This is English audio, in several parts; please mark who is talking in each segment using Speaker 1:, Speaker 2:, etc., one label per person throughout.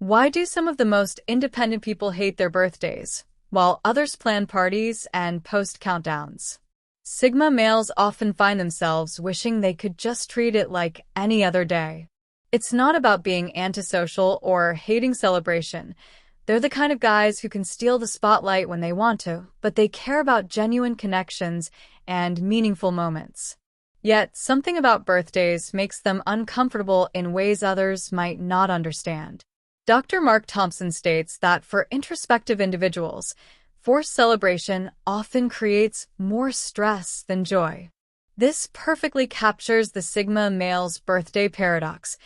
Speaker 1: Why do some of the most independent people hate their birthdays, while others plan parties and post countdowns? Sigma males often find themselves wishing they could just treat it like any other day. It's not about being antisocial or hating celebration. They're the kind of guys who can steal the spotlight when they want to, but they care about genuine connections and meaningful moments. Yet, something about birthdays makes them uncomfortable in ways others might not understand. Dr. Mark Thompson states that for introspective individuals, forced celebration often creates more stress than joy. This perfectly captures the Sigma male's birthday paradox.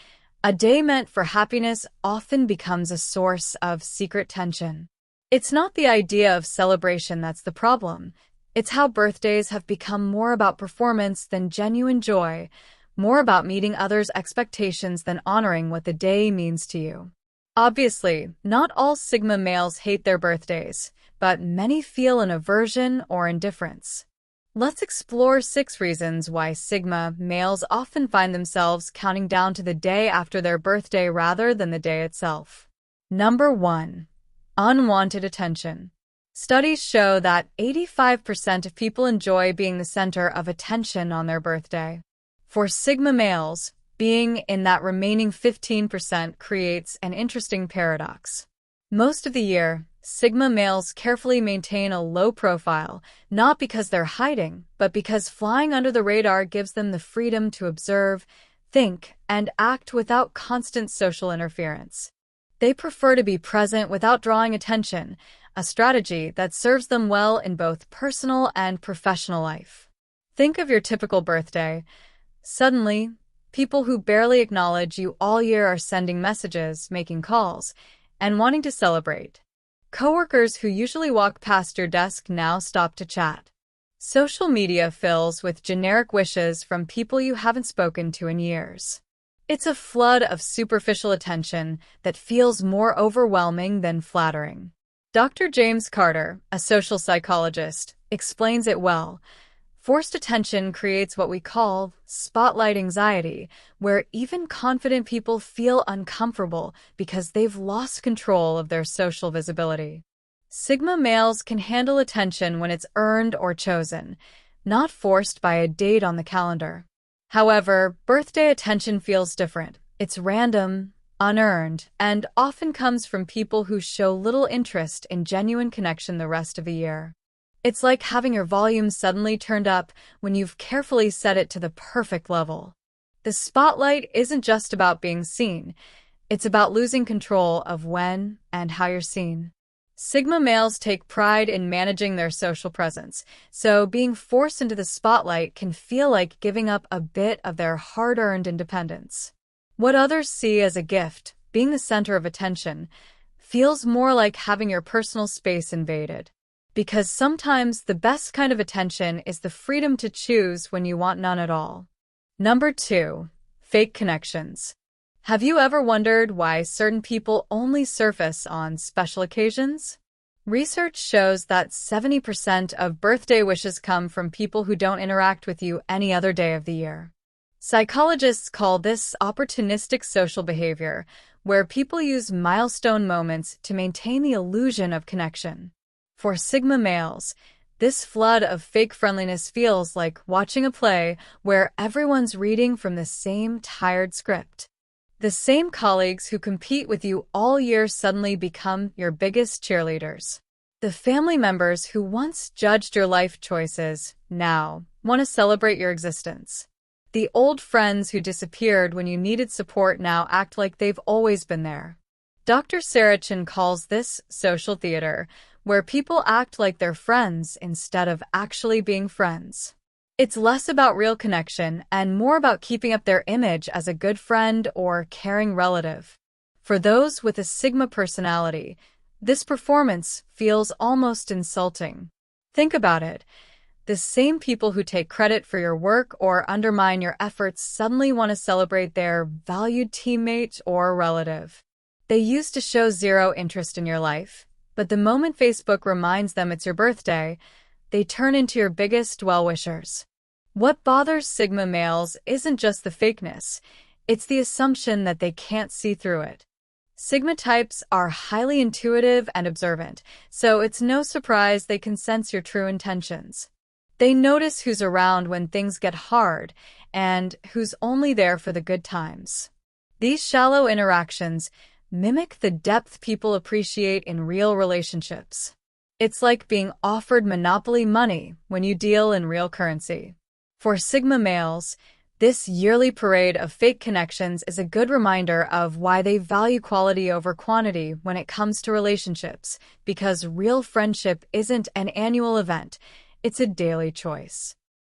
Speaker 1: A day meant for happiness often becomes a source of secret tension. It's not the idea of celebration that's the problem. It's how birthdays have become more about performance than genuine joy, more about meeting others' expectations than honoring what the day means to you. Obviously, not all Sigma males hate their birthdays, but many feel an aversion or indifference. Let's explore 6 reasons why Sigma males often find themselves counting down to the day after their birthday rather than the day itself. Number 1. Unwanted attention. Studies show that 85% of people enjoy being the center of attention on their birthday. For Sigma males, being in that remaining 15% creates an interesting paradox. Most of the year, Sigma males carefully maintain a low profile, not because they're hiding, but because flying under the radar gives them the freedom to observe, think, and act without constant social interference. They prefer to be present without drawing attention, a strategy that serves them well in both personal and professional life. Think of your typical birthday. Suddenly, people who barely acknowledge you all year are sending messages, making calls, and wanting to celebrate. Coworkers who usually walk past your desk now stop to chat. Social media fills with generic wishes from people you haven't spoken to in years. It's a flood of superficial attention that feels more overwhelming than flattering. Dr. James Carter, a social psychologist, explains it well. Forced attention creates what we call spotlight anxiety, where even confident people feel uncomfortable because they've lost control of their social visibility. Sigma males can handle attention when it's earned or chosen, not forced by a date on the calendar. However, birthday attention feels different. It's random, unearned, and often comes from people who show little interest in genuine connection the rest of the year. It's like having your volume suddenly turned up when you've carefully set it to the perfect level. The spotlight isn't just about being seen. It's about losing control of when and how you're seen. Sigma males take pride in managing their social presence, so being forced into the spotlight can feel like giving up a bit of their hard-earned independence. What others see as a gift, being the center of attention, feels more like having your personal space invaded. Because sometimes the best kind of attention is the freedom to choose when you want none at all. Number 2. Fake connections. Have you ever wondered why certain people only surface on special occasions? Research shows that 70% of birthday wishes come from people who don't interact with you any other day of the year. Psychologists call this opportunistic social behavior, where people use milestone moments to maintain the illusion of connection. For Sigma males, this flood of fake friendliness feels like watching a play where everyone's reading from the same tired script. The same colleagues who compete with you all year suddenly become your biggest cheerleaders. The family members who once judged your life choices now want to celebrate your existence. The old friends who disappeared when you needed support now act like they've always been there. Dr. Sarachin calls this social theater, where people act like they're friends instead of actually being friends. It's less about real connection and more about keeping up their image as a good friend or caring relative. For those with a Sigma personality, this performance feels almost insulting. Think about it. The same people who take credit for your work or undermine your efforts suddenly want to celebrate their valued teammate or relative. They used to show zero interest in your life, but the moment Facebook reminds them it's your birthday, they turn into your biggest well-wishers. What bothers Sigma males isn't just the fakeness, it's the assumption that they can't see through it. Sigma types are highly intuitive and observant, so it's no surprise they can sense your true intentions. They notice who's around when things get hard and who's only there for the good times. These shallow interactions mimic the depth people appreciate in real relationships. It's like being offered monopoly money when you deal in real currency. For Sigma males, this yearly parade of fake connections is a good reminder of why they value quality over quantity when it comes to relationships, because real friendship isn't an annual event, it's a daily choice.